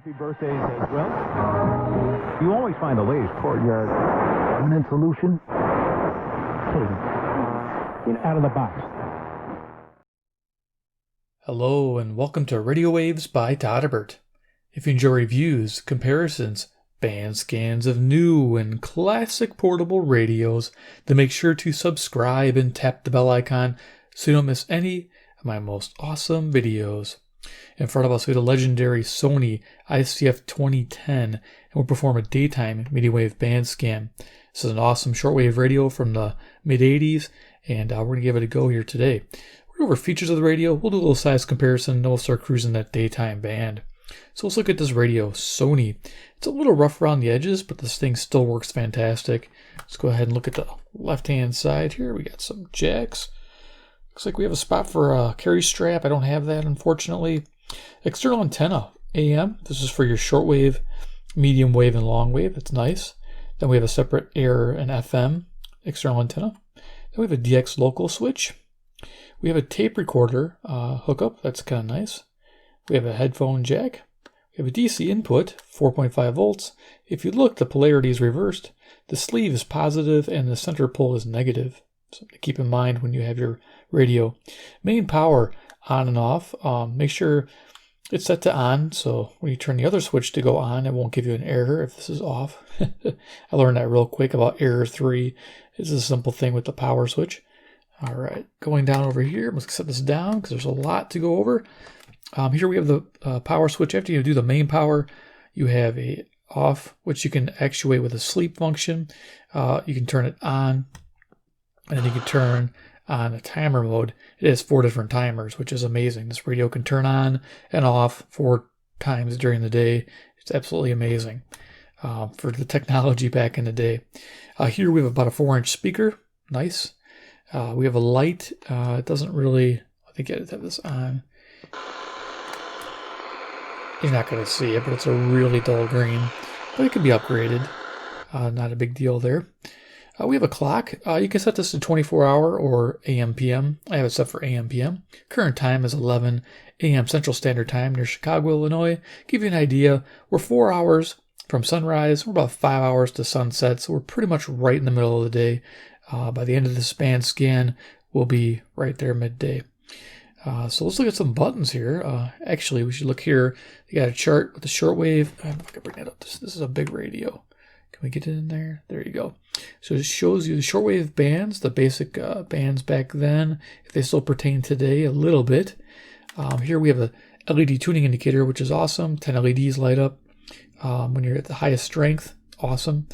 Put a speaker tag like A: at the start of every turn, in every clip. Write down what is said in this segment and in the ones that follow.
A: Happy birthdays as well. You always find the latest courtyard permanent solution. Out of the box.
B: Hello and welcome to Radio Waves by Todderbert. If you enjoy reviews, comparisons, band scans of new and classic portable radios, then make sure to subscribe and tap the bell icon so you don't miss any of my most awesome videos. In front of us, we have the legendary Sony ICF-2010, and we'll perform a daytime medium wave band scan. This is an awesome shortwave radio from the mid-'80s, and we're going to give it a go here today. We're going over features of the radio. We'll do a little size comparison, and then we'll start cruising that daytime band. So let's look at this radio, Sony. It's a little rough around the edges, but this thing still works fantastic. Let's go ahead and look at the left-hand side here. We got some jacks. Looks like we have a spot for a carry strap. I don't have that, unfortunately. External antenna, AM. This is for your shortwave, medium wave, and long wave. That's nice. Then we have a separate air and FM external antenna. Then we have a DX local switch. We have a tape recorder hookup. That's kind of nice. We have a headphone jack. We have a DC input, 4.5 volts. If you look, the polarity is reversed. The sleeve is positive and the center pole is negative. Something to keep in mind when you have your radio. Main power on and off. Make sure it's set to on, so when you turn the other switch to go on, it won't give you an error if this is off. I learned that real quick about error 3. It's a simple thing with the power switch. All right, going down over here, let's set this down because there's a lot to go over. Here we have the power switch. After you do the main power, you have a off, which you can actuate with a sleep function. You can turn it on, and then you can turn on a timer mode. It has 4 different timers, which is amazing. This radio can turn on and off 4 times during the day. It's absolutely amazing for the technology back in the day. Here we have about a 4-inch speaker. Nice. We have a light. It doesn't really, I think I have this on. You're not going to see it, but it's a really dull green. But it can be upgraded. Not a big deal there. We have a clock. You can set this to 24-hour or AM/PM. I have it set for AM/PM. Current time is 11 a.m. Central Standard Time near Chicago, Illinois. Give you an idea, we're 4 hours from sunrise. We're about 5 hours to sunset, so we're pretty much right in the middle of the day. By the end of this band scan, we'll be right there midday. So let's look at some buttons here. Actually, we should look here. You got a chart with the shortwave. I don't know if I can bring that up. This is a big radio. Can we get it in there? There you go. So it shows you the shortwave bands, the basic bands back then, if they still pertain today a little bit. Here we have a LED tuning indicator, which is awesome. 10 LEDs light up when you're at the highest strength. Awesome.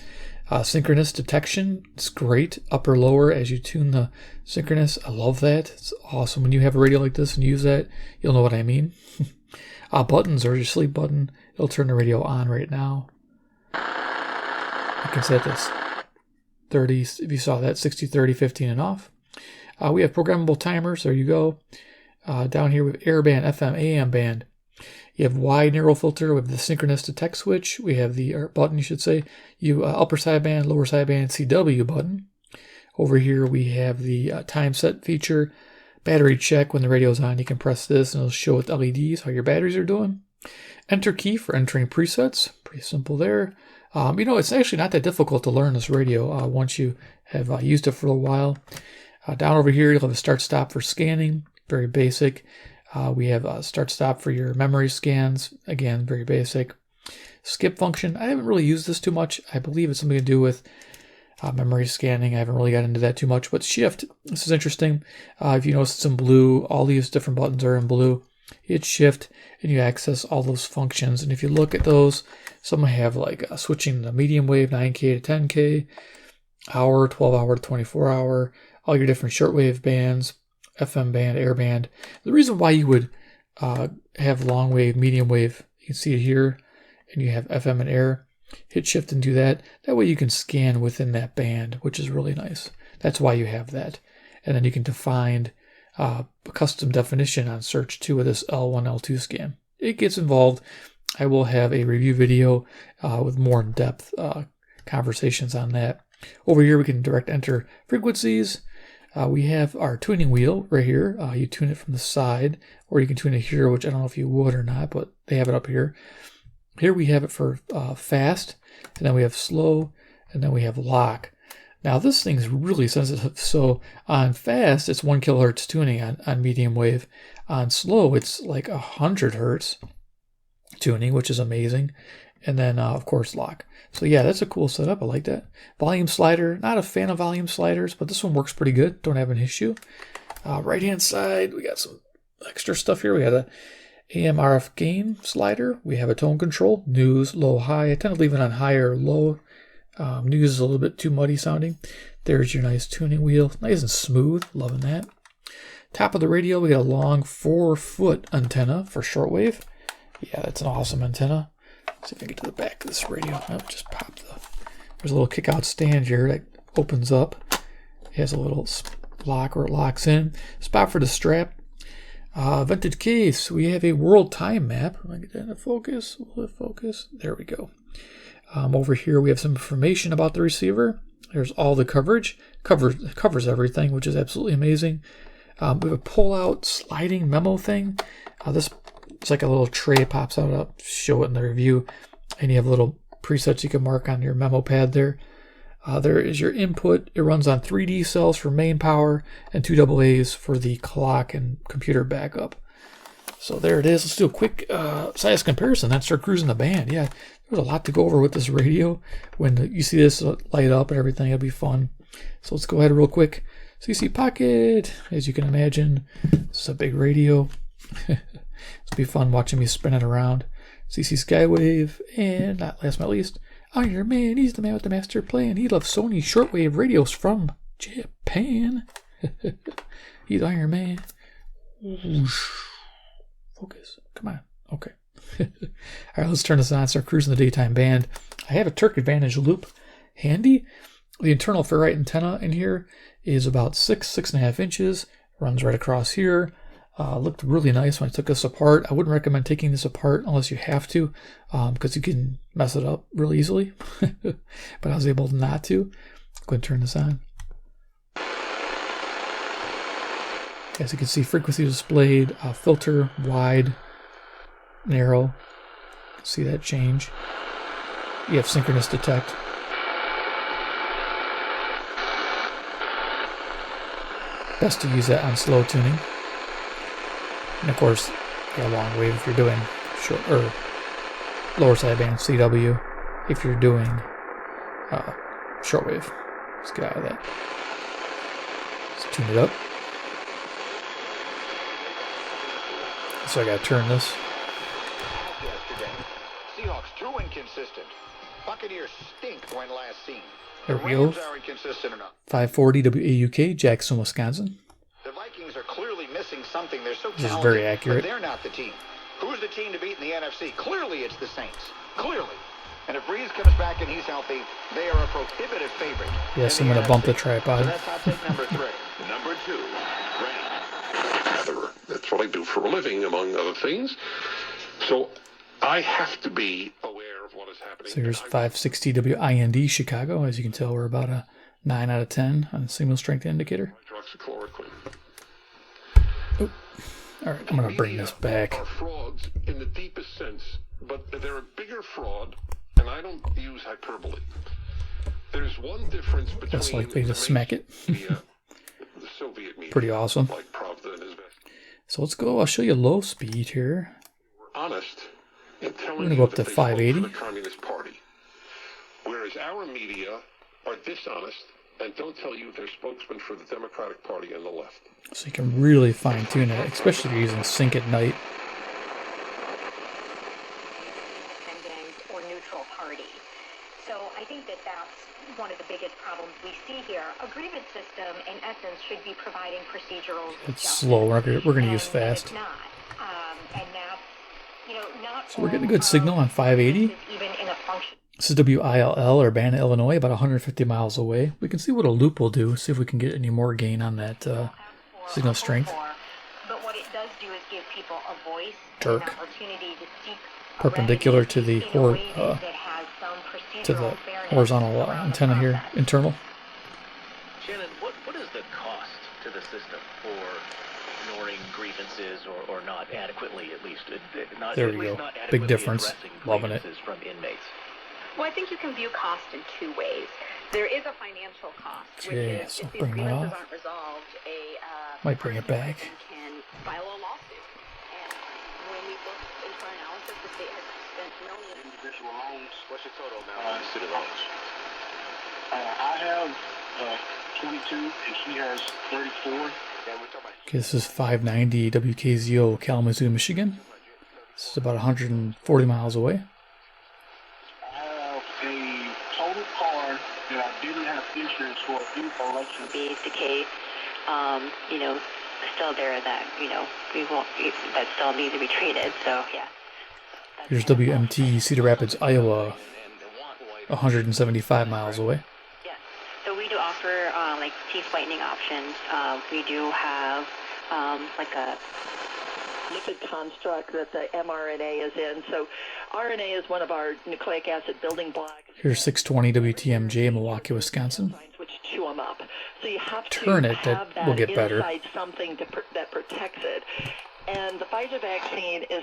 B: Synchronous detection. It's great. Upper, lower as you tune the synchronous. I love that. It's awesome. When you have a radio like this and use that, you'll know what I mean. Buttons or your sleep button. It'll turn the radio on right now. You can set this 30, if you saw that, 60, 30, 15 and off. We have programmable timers. There you go. Down here we have air band, FM, AM band. You have wide narrow filter with the synchronous detect switch. We have the button, you should say. You upper sideband, lower sideband, CW button. Over here we have the time set feature. Battery check. When the radio's on, you can press this and it'll show with LEDs how your batteries are doing. Enter key for entering presets. Pretty simple there. It's actually not that difficult to learn this radio once you have used it for a while. Down over here, you'll have a start-stop for scanning. Very basic. We have a start-stop for your memory scans. Again, very basic. Skip function. I haven't really used this too much. I believe it's something to do with memory scanning. I haven't really got into that too much. But shift. This is interesting. If you notice, it's in blue. All these different buttons are in blue. You hit shift and you access all those functions. And if you look at those, some have like switching the medium wave 9K to 10K, hour, 12-hour to 24-hour, all your different shortwave bands, FM band, air band. The reason why you would have long wave, medium wave, you can see it here, and you have FM and air. Hit shift and do that. That way you can scan within that band, which is really nice. That's why you have that. And then you can define a custom definition on search too with this L1, L2 scan. It gets involved. I will have a review video with more in-depth conversations on that. Over here we can direct enter frequencies. We have our tuning wheel right here. You tune it from the side, or you can tune it here, which I don't know if you would or not, but they have it up here. Here we have it for fast, and then we have slow, and then we have lock. Now this thing's really sensitive. So on fast, it's 1 kilohertz tuning on medium wave. On slow, it's like 100 hertz tuning, which is amazing. And then, of course, lock. So yeah, that's a cool setup. I like that. Volume slider. Not a fan of volume sliders, but this one works pretty good. Don't have an issue. Right-hand side, we got some extra stuff here. We got a AM RF gain slider. We have a tone control. News, low, high. I tend to leave it on high or low. News is a little bit too muddy sounding. There's your nice tuning wheel. Nice and smooth. Loving that. Top of the radio, we got a long 4-foot antenna for shortwave. Yeah, that's an awesome antenna. Let's see if I can get to the back of this radio. Oh, just pop there's a little kick out stand here that opens up. It has a little lock where it locks in. Spot for the strap. Vintage case. We have a world time map. I'll get that into focus. Will it focus? There we go. Over here we have some information about the receiver. There's all the coverage. Covers everything, which is absolutely amazing. We have a pull-out sliding memo thing. This it's like a little tray pops out. I'll show it in the review. And you have little presets you can mark on your memo pad there. There is your input. It runs on 3D cells for main power and 2 AA's for the clock and computer backup. So there it is. Let's do a quick size comparison. Then start cruising the band. Yeah, there's a lot to go over with this radio. When you see this light up and everything, it'll be fun. So let's go ahead real quick. CC Pocket, as you can imagine, this is a big radio. It'll be fun watching me spin it around. CC Skywave, and not last but not least, Iron Man. He's the man with the master plan. He loves Sony Shortwave radios from Japan. He's Iron Man. Focus. Come on. Okay. All right, let's turn this on. Start cruising the daytime band. I have a Terk Advantage loop handy. The internal ferrite antenna in here is about 6.5 inches. Runs right across here. Looked really nice when I took this apart. I wouldn't recommend taking this apart unless you have to, because you can mess it up really easily. But I was able not to. Go ahead and turn this on. As you can see, frequency displayed, filter, wide, narrow. See that change. You have synchronous detect. Best to use that on slow tuning. And of course, a long wave if you're doing short or lower sideband CW. If you're doing shortwave, let's get out of that. Let's tune it up. So I gotta turn this.
C: Seahawks too inconsistent. Buccaneers stink when last seen.
B: There we go. 540 WAUK, Jackson, Wisconsin.
C: The Vikings are clearly missing something. They're so talented.
B: This is very accurate.
C: But they're not the team. Who's the team to beat in the NFC? Clearly it's the Saints. Clearly. And if Breeze comes back and he's healthy, they are a prohibitive favorite.
B: Yes, I'm going to bump the tripod.
C: So that's hot take number 3.
D: Number 2, Rain. That's what I do for a living, among other things. So I have to be aware of what is happening.
B: So here's 560 WIND Chicago. As you can tell, we're about a 9 out of 10 on the signal strength indicator.
D: Hydroxychloroquine.
B: Oh. All right, I'm going to bring this back.
D: Are frauds in the deepest sense, but they're a bigger fraud, and I don't use hyperbole. There's one difference between
B: Just likely to smack it.
D: the Soviet media.
B: Pretty awesome.
D: Like Pravda and his best.
B: So let's go. I'll show you low speed here.
D: We're honest in telling
B: I'm going to go up to 580.
D: the Communist Party, whereas our media are dishonest and don't tell you they're spokesmen for the Democratic Party and the left.
B: So you can really fine tune it, especially if you're using sync at night.
E: Or neutral party. So I think that that's one of the biggest problems we see here. A grievance system, in essence, should be providing procedural
B: It's
E: justice.
B: slow. We're going to use
E: And
B: fast.
E: it's not. And that's, not
B: So we're getting a good signal on 580.
E: even in a function.
B: This is WILL, Urbana, Illinois, about 150 miles away. We can see what a loop will do. See if we can get any more gain on that signal strength.
E: But what it does do is give people a voice,
B: Terk.
E: an opportunity to seek
B: Perpendicular to the
E: in a way that has some procedural fairness
B: horizontal
E: around the
B: antenna here,
E: process.
B: internal.
F: Shannon, what is the cost to the system for ignoring green grievances or not adequately, at least.
B: There you go. Big difference. Loving it.
F: From inmates.
E: Well, I think you can view cost in two ways. There is a financial cost,
B: Okay,
E: which is
B: so
E: if these
B: bring that
E: grievances
B: off.
E: aren't resolved,
B: Might bring it back.
E: can file a lawsuit. And when we look into our analysis, the state has spent millions.
G: Individual loans.
C: What's your total now? Student loans.
G: I have 22, and she has 34.
C: Yeah, we're talking about.
B: Okay, this is 590 WKZO, Kalamazoo, Michigan. This is about 140 miles away.
G: I have a total car that I didn't have insurance for in collection.
E: Be the case, still there that, that still need to be treated. So, yeah.
B: Here's WMT, Cedar Rapids, Iowa, 175 miles away.
E: Yeah. So we do offer like teeth whitening options. We do have like a lipid construct that the mRNA is in. So RNA is one of our nucleic acid building blocks.
B: Here's 620 WTMJ, Milwaukee, Wisconsin.
E: Which chew them up. So you have
B: Turn
E: to
B: it,
E: have
B: that will get better.
E: inside something that protects it. And the Pfizer vaccine is,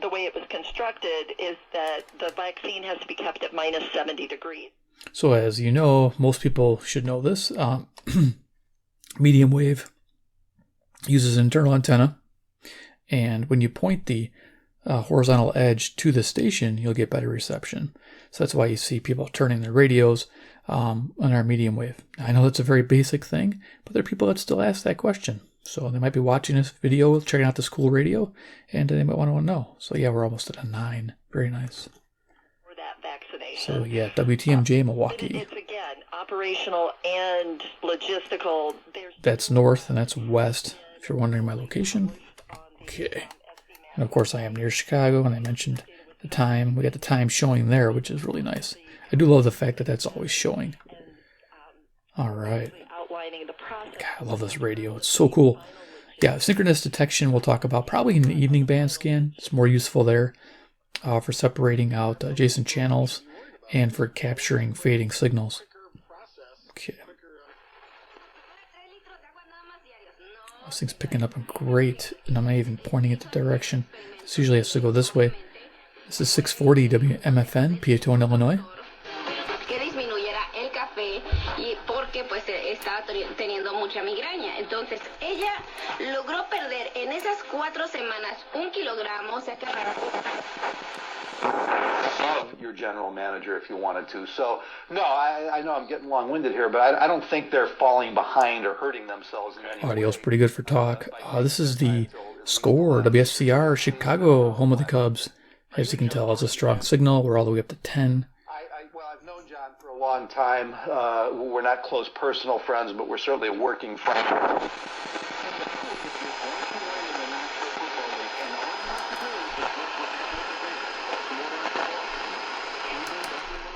E: the way it was constructed is that the vaccine has to be kept at minus 70 degrees.
B: So as you know, most people should know this, medium wave uses an internal antenna, and when you point the horizontal edge to the station, you'll get better reception. So that's why you see people turning their radios on our medium wave. Now, I know that's a very basic thing, but there are people that still ask that question. So they might be watching this video, checking out the school radio, and they might want to know. So yeah, we're almost at a 9. Very nice.
E: For that vaccination.
B: So yeah, WTMJ, Milwaukee.
E: It's again operational and logistical.
B: That's north and that's west, if you're wondering my location. Okay. And of course I am near Chicago, and I mentioned the time. We got the time showing there, which is really nice. I do love the fact that that's always showing. All right. God, I love this radio. It's so cool. Yeah, synchronous detection we'll talk about probably in the evening band scan. It's more useful there for separating out adjacent channels and for capturing fading signals. Okay. This thing's picking up great, and I'm not even pointing it the direction. This usually has to go this way. This is 640 WMFN, Peatone, Illinois.
H: Porque pues estaba teniendo mucha migraña. Entonces ella logró perder en esas 4 semanas 1 kilogramo, o sea que
C: Of your general manager if you wanted to. So, no, I know I'm getting long-winded here, but I don't think they're falling behind or hurting themselves in any way.
B: Audio's pretty good for talk. This is the score, WSCR, Chicago, home of the Cubs. As you can tell, it's a strong signal. We're all the way up to 10.
C: Well, I've known John for a long time. We're not close personal friends, but we're certainly working friends.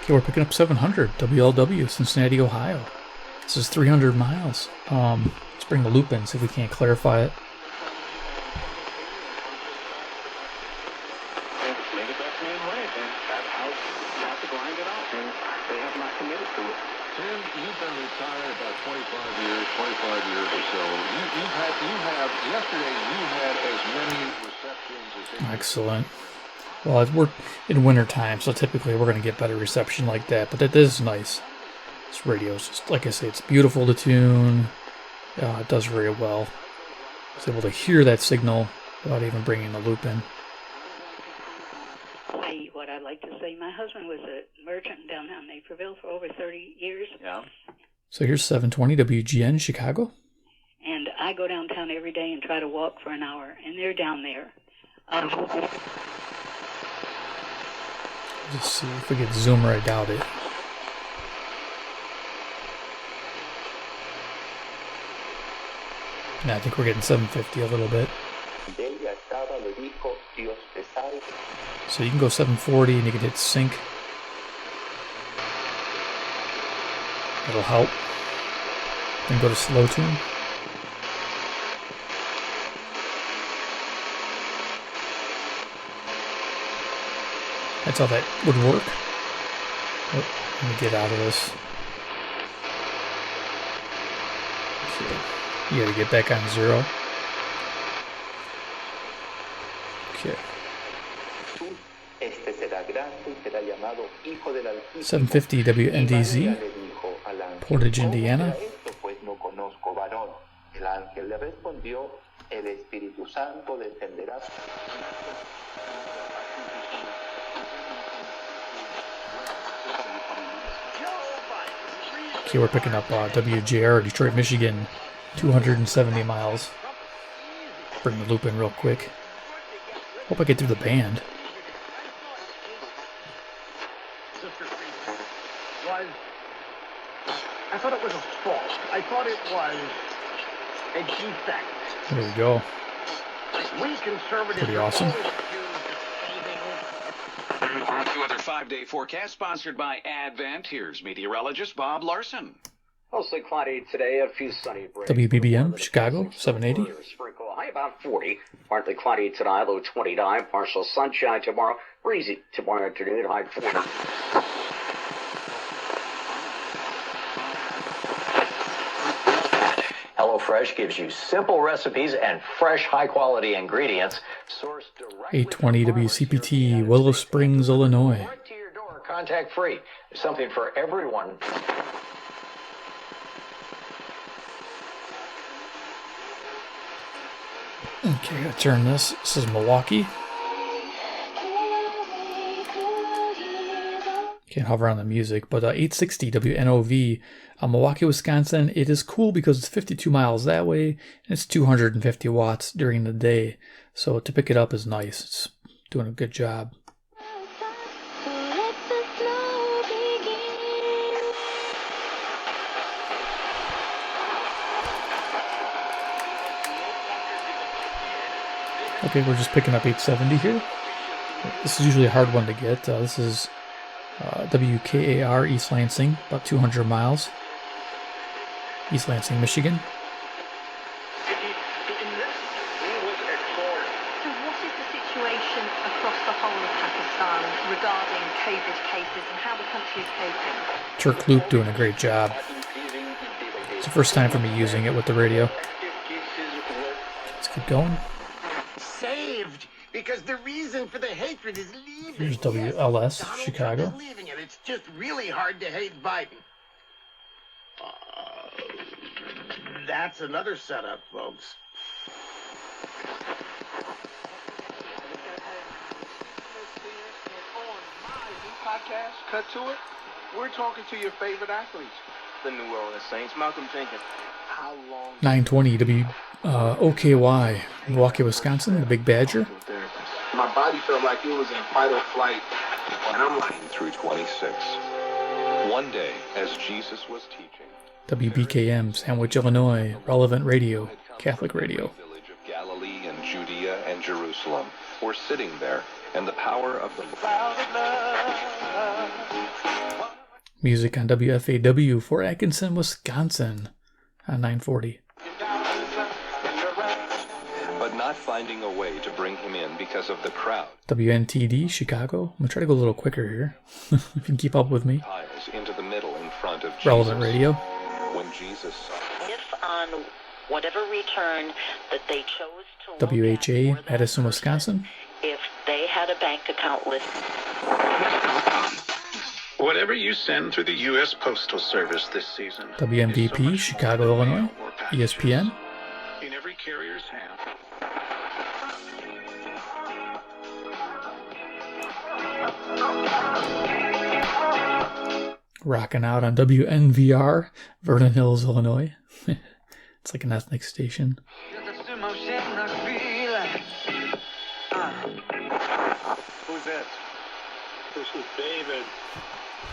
B: Okay, we're picking up 700, WLW, Cincinnati, Ohio. This is 300 miles. Let's bring the loop in, see if we can't clarify it. Excellent. Well, we're in winter time, so typically we're going to get better reception like that, but that is nice. This radio is just, like I say, it's beautiful to tune. It does very well. I was able to hear that signal without even bringing the loop in.
I: Say what I'd like to say. My husband was a merchant in downtown Naperville for over 30 years.
C: Yeah.
B: So here's 720 WGN, Chicago.
I: And I go downtown every day and try to walk for an hour, and they're down there.
B: Just see if we get zoomer. I doubt it. Yeah, I think we're getting 750 a little bit. So you can go 740 and you can hit sync. That'll help. Then go to slow tune. That's how that would work. Oh, let me get out of this. Okay. You gotta get back on 0. Okay.
J: Este será grande y será llamado Hijo del Altísimo.
B: 750 WNDZ, Portage, Indiana.
J: Esto pues no conozco varón. El ángel le respondió, el Espíritu Santo descenderá.
B: Okay, we're picking up WJR, Detroit, Michigan, 270 miles. Bring the loop in real quick. Hope I get through the band.
K: I thought it was a fault. I thought it was a defect.
B: There we go.
K: We conservatives
B: pretty awesome.
L: Weather 5-day forecast sponsored by Advent. Here's meteorologist Bob Larson.
M: Mostly cloudy today, a few sunny breaks.
B: WBBM, Chicago, 780.
M: Sprinkle, high about 40. Partly cloudy tonight, low 29. Partial sunshine tomorrow. Breezy tomorrow afternoon, high 40. HelloFresh gives you simple recipes and fresh, high-quality ingredients sourced directly
B: 820 WCPT, Willow Springs, Illinois.
M: right to your door, contact-free. There's something for everyone.
B: Okay, gotta turn this. This is Milwaukee. Can't hover on the music, but 860 WNOV, Milwaukee, Wisconsin. It is cool because it's 52 miles that way, and it's 250 watts during the day. So to pick it up is nice. It's doing a good job. Okay, we're just picking up 870 here. This is usually a hard one to get. This is WKAR East Lansing, about 200 miles. East Lansing, Michigan.
N: So what is the situation across the whole of Pakistan regarding COVID cases and how the country is coping?
B: Terk Loop doing a great job. It's the first time for me using it with the radio. Let's keep going.
K: Saved because the reason for the hatred is leaving.
B: Here's WLS, Chicago.
K: Leaving it. It's just really hard to hate Biden. That's another setup, folks.
G: Podcast, cut to it. We're talking to your favorite athletes, the New Orleans Saints. Malcolm Jenkins. How long?
B: 920 OKY, Milwaukee, Wisconsin, the Big Badger.
G: My body felt like it was in fight or flight, and I'm like
O: through 26. One day, as Jesus was teaching,
B: WBKM, Sandwich, Illinois, Relevant Radio, Catholic Radio.
O: the village of Galilee and Judea and Jerusalem were sitting there, and the power of the
B: Music on WFAW for Atkinson, Wisconsin, on 940.
O: but not finding a way to bring him in because of the crowd.
B: WNTD, Chicago. I'm going to try to go a little quicker here, if you can keep up with me.
O: Piles into the middle in front of Jesus.
B: Relevant Radio.
O: When Jesus saw
E: If on whatever return that they chose to look
B: WHA,
E: at,
B: Madison, Wisconsin.
E: if they had a bank account list.
P: Whatever you send through the U.S. Postal Service this season.
B: WMVP, Chicago, Illinois. ESPN.
P: In every carrier's hand.
B: Rockin' out on WNVR, Vernon Hills, Illinois. It's like an ethnic station.
G: Who's that?
Q: This is David,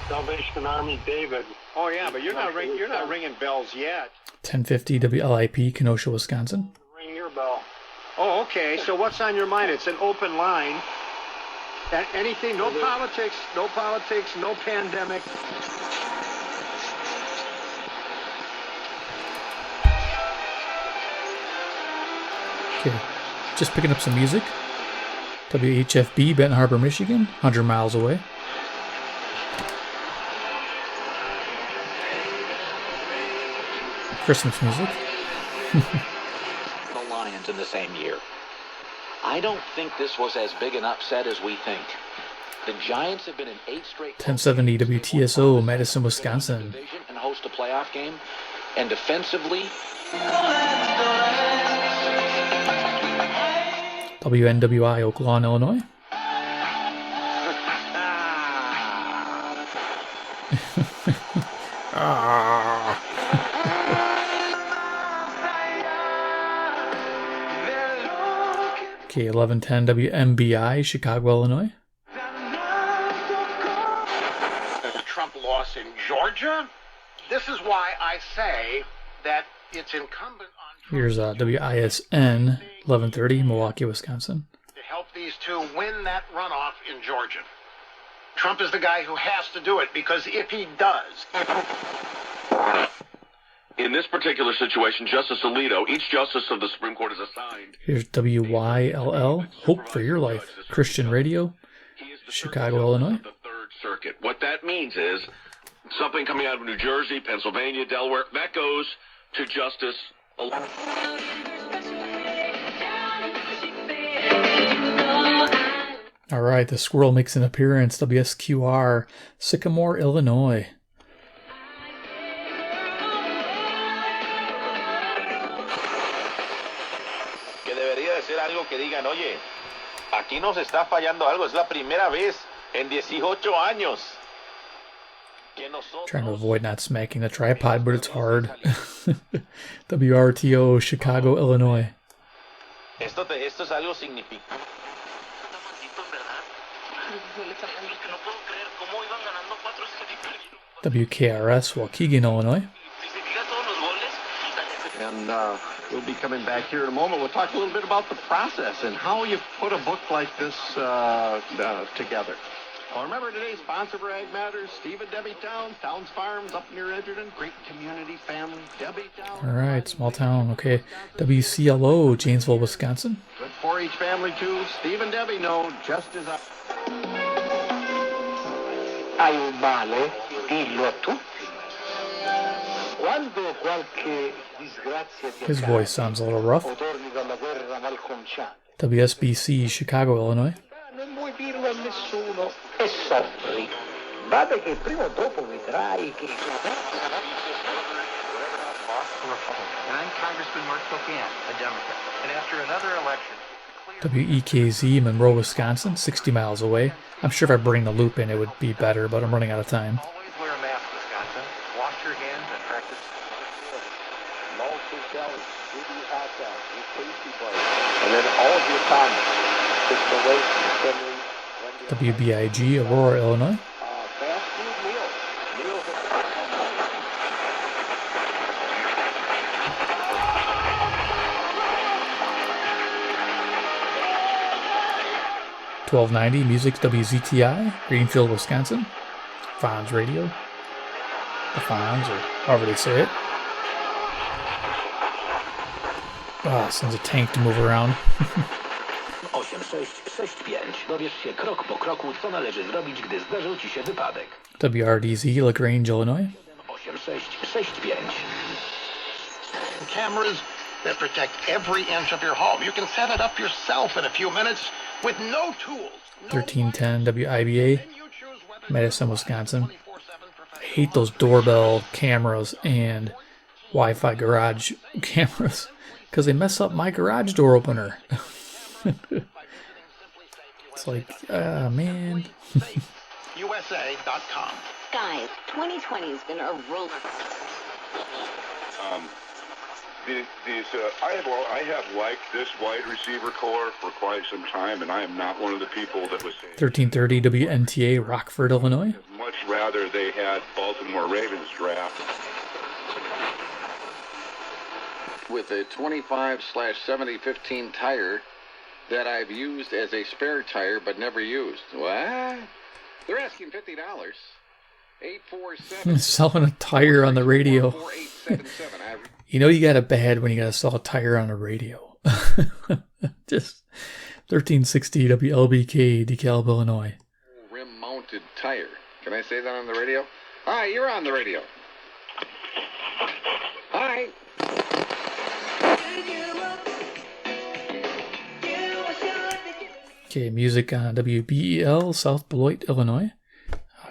Q: Salvation Army David.
G: Oh yeah, but you're not ringing bells yet.
B: 1050 WLIP, Kenosha, Wisconsin.
Q: Ring your bell.
G: Oh, okay. So what's on your mind? It's an open line. Anything? No politics. No politics. No pandemic.
B: Okay, just picking up some music. WHFB, Benton Harbor, Michigan, 100 miles away. Christmas music.
M: The Lions in the same year.
F: I don't think this was as big an upset as we think. The Giants have been in 8 straight
B: 1070 WTSO, Madison, Wisconsin.
F: and host a playoff game. And defensively,
B: WNWI, Oaklawn, Illinois. Okay, 1110 WMBI, Chicago, Illinois.
G: The Trump loss in Georgia. This is why I say that it's incumbent on
B: Here's WISN, 1130, Milwaukee, Wisconsin.
G: to help these two win that runoff in Georgia. Trump is the guy who has to do it, because if he does...
R: In this particular situation, Justice Alito, each justice of the Supreme Court is assigned.
B: Here's WYLL, Hope for Your Life, Christian Radio, Chicago, Illinois.
R: The Third Circuit. What that means is something coming out of New Jersey, Pennsylvania, Delaware, that goes to Justice Alito.
B: All right, the squirrel makes an appearance. WSQR, Sycamore, Illinois.
J: Que debería de ser algo que digan, oye, aquí nos está fallando algo, es la primera vez en 18 años.
B: Trying to avoid not smacking the tripod, but it's hard. WRTO, Chicago, Illinois.
J: Esto es algo significativo.
B: WKRS, Waukegan, Illinois.
G: And we'll be coming back here in a moment. We'll talk a little bit about the process and how you put a book like this together. Well, remember today's sponsor for Ag Matters, Steve and Debbie Towns, Towns Farms up near Edgerton, great community family, Debbie Towns.
B: All right, small town, okay. WCLO, Janesville, Wisconsin.
G: Good 4-H family too. Steve and Debbie know just as I...
K: Hai un male, dillo a tutti. Quando qualche disgrazia ti
B: His voice sounds a little rough.
K: o torni dalla guerra malconciata,
B: WSBC, Chicago, Illinois.
K: non vuoi dirlo a nessuno e soffri. Vada che prima o dopo vedrai che...
C: Congressman Mark Pocan, a Democrat. And after another election...
B: WEKZ, Monroe, Wisconsin, 60 miles away. I'm sure if I bring the loop in, it would be better, but I'm running out of time.
C: Always wear a mask, Wisconsin. Wash your hands and practice.
K: And then all of your time, just the way
B: WBIG, Aurora, Illinois.
K: fast food meals. Meals
B: 1290, Music's WZTI, Greenfield, Wisconsin. Fonz Radio. The Fonz, or however they say it. Ah, sends a tank to move around.
S: 8665. Dowiesz się krok po kroku, co należy zrobić, gdy zdarzył ci się wypadek.
B: WRDZ, LaGrange, Illinois.
S: 8665.
G: Cameras that protect every inch of your home. You can set it up yourself in a few minutes with no tools.
B: 1310 WIBA, Madison, Wisconsin. I hate those doorbell cameras and Wi-Fi garage cameras because they mess up my garage door opener. It's like, man.
G: USA.com.
H: Guys, 2020 has been a roller.
T: I have liked this wide receiver core for quite some time, and I am not one of the people that was saying
B: 1330 WNTA, Rockford, Illinois.
T: much rather they had Baltimore Ravens draft.
U: With a 25/7015 tire that I've used as a spare tire but never used. What? They're asking $50. 847.
B: Selling a tire on the radio. You know you got it bad when you got to sell a tire on a radio. Just 1360 WLBK, DeKalb, Illinois.
U: Rim-mounted tire. Can I say that on the radio? Hi, you're on the radio. Hi.
B: Okay, music on WBEL, South Beloit, Illinois.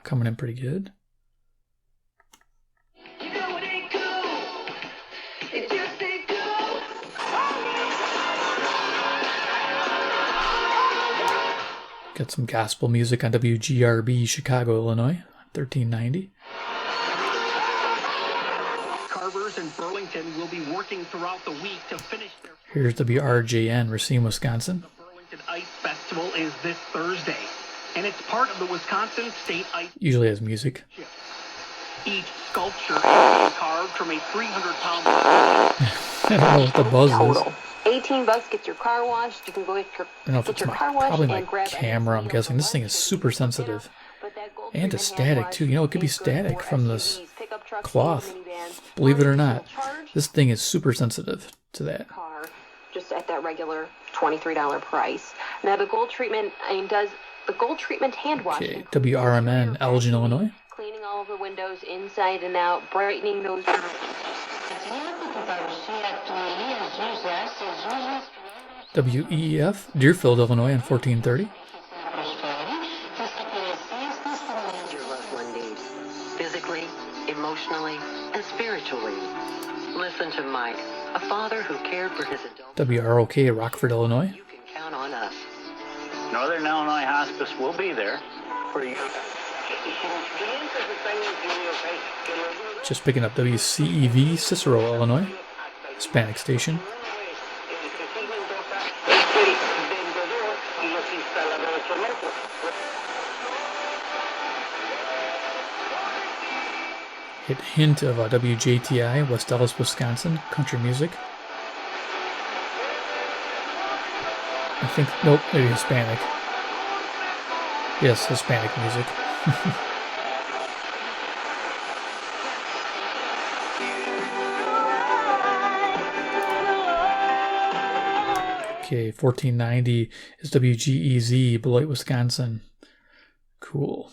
B: Coming in pretty good. Got some gospel music on WGRB, Chicago, Illinois, 1390.
A: Carvers in Burlington will be working throughout the week to finish their...
B: Here's WRJN, Racine, Wisconsin.
A: The Burlington Ice Festival is this Thursday, and it's part of the Wisconsin State Ice...
B: Usually has music.
A: Each sculpture is carved from a 300-pound...
B: I don't know what the buzz is.
V: $18 gets your car washed. You can go get
B: I don't know if it's probably my camera, I'm guessing. This thing is super sensitive. And to static, too. You know, it could be static from this cloth. Believe it or not. This thing is super sensitive to that.
V: Just at that regular $23 price. Now, the gold treatment does the gold treatment hand wash.
B: Okay, WRMN, Elgin, Illinois.
V: Cleaning all of the windows inside and out, brightening those...
B: WEF, Deerfield, Illinois, in 1430.
V: Your loved one needs, physically, emotionally, and spiritually. Listen to Mike, a father who cared for his adult...
B: WROK, Rockford, Illinois.
V: You can count on us.
K: Northern Illinois Hospice will be there for you.
B: Just picking up WCEV, Cicero, Illinois. Hispanic station. Hint of WJTI, West Ellis, Wisconsin, country music. I think, nope, maybe Hispanic. Yes, Hispanic music. Okay, 1490 is WGEZ, Beloit, Wisconsin. Cool.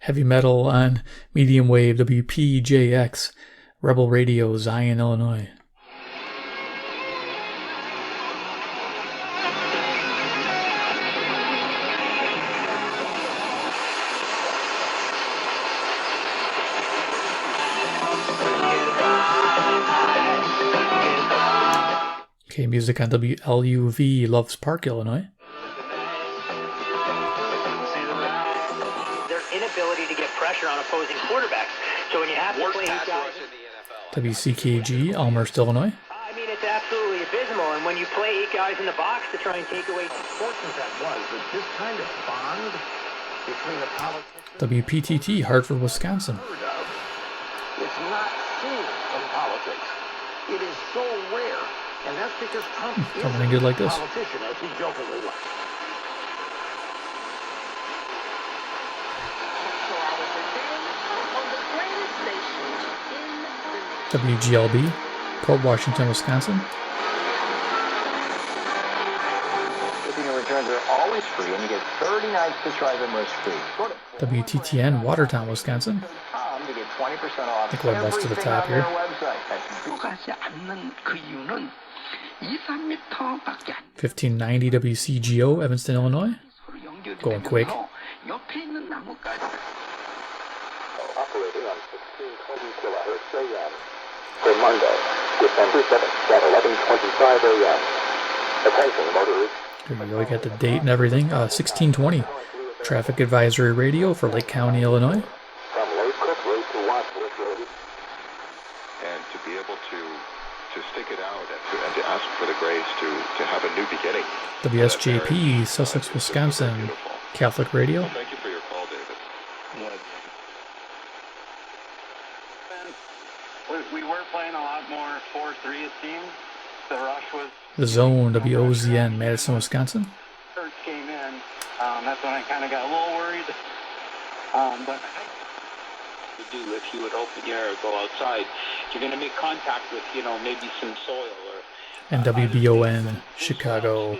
B: Heavy metal on medium wave, WPJX, Rebel Radio, Zion, Illinois. Okay, music on WLUV, Loves Park, Illinois.
K: Their inability to get pressure on opposing quarterbacks. So when you have to play guys...
B: WCKG, Elmhurst, Illinois.
K: I mean, it's absolutely abysmal. And when you play 8 guys in the box to try and take away... Important that was that this kind of bond between the politicians...
B: WPTT, Hartford, Wisconsin.
K: It's not seen in politics. It is so rare. And that's because Trump
B: Coming in good like this.
K: Politician, as he jokingly likes.
B: WGLB, Port Washington, Wisconsin.
K: Shipping and returns are always free, and you get 30 nights to try them risk-free.
B: WTTN, Watertown, Wisconsin.
K: To get 20% off.
B: I think we're most to the top here. 1590 WCGO, Evanston, Illinois. Going quick.
K: Operating on 1620 kilohertz AM for Monday, December 7th at 11:25 a.m. Attention, motorists.
B: Here we go. We got the date and everything. 1620. Traffic Advisory Radio for Lake County, Illinois.
K: From Lake Cook Road to Wadsworth Road.
O: And to be able to stick it out and to ask for the grace to have a new beginning.
B: WSJP, Sussex, Wisconsin. Catholic Radio.
O: Well, thank you for your call, David.
Q: We were playing a lot more 4-3 it seems. The rush was...
B: The Zone, WOZN, Madison, Wisconsin.
Q: Terk came in. That's when I kind of got a little worried. But you do if you would open your air or go outside, you're going to make contact with, maybe some soil or...
B: And WBON, Chicago.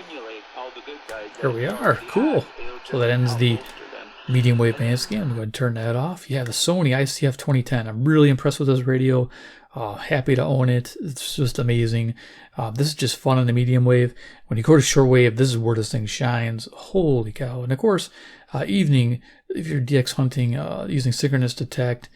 B: Here we are. Cool. So that ends the medium wave band scan. I'm going to turn that off. Yeah, the Sony ICF-2010. I'm really impressed with this radio. Happy to own it. It's just amazing. This is just fun on the medium wave. When you go to shortwave, this is where this thing shines. Holy cow. And of course, evening, if you're DX hunting using synchronous detect,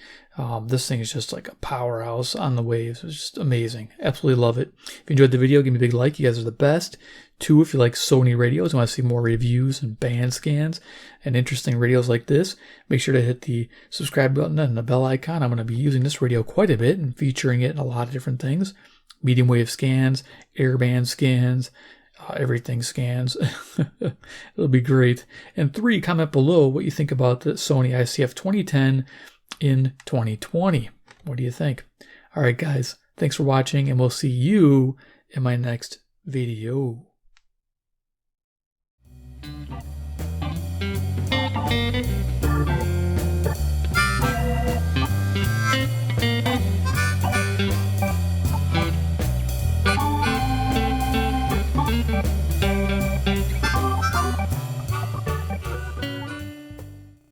B: this thing is just like a powerhouse on the waves. It's just amazing. Absolutely love it. If you enjoyed the video, give me a big like. You guys are the best. 2, if you like Sony radios and want to see more reviews and band scans and interesting radios like this, make sure to hit the subscribe button and the bell icon. I'm going to be using this radio quite a bit and featuring it in a lot of different things. Medium wave scans, airband scans, everything scans. It'll be great. And 3, comment below what you think about the Sony ICF-2010 in 2020. What do you think? All right, guys, thanks for watching, and we'll see you in my next video.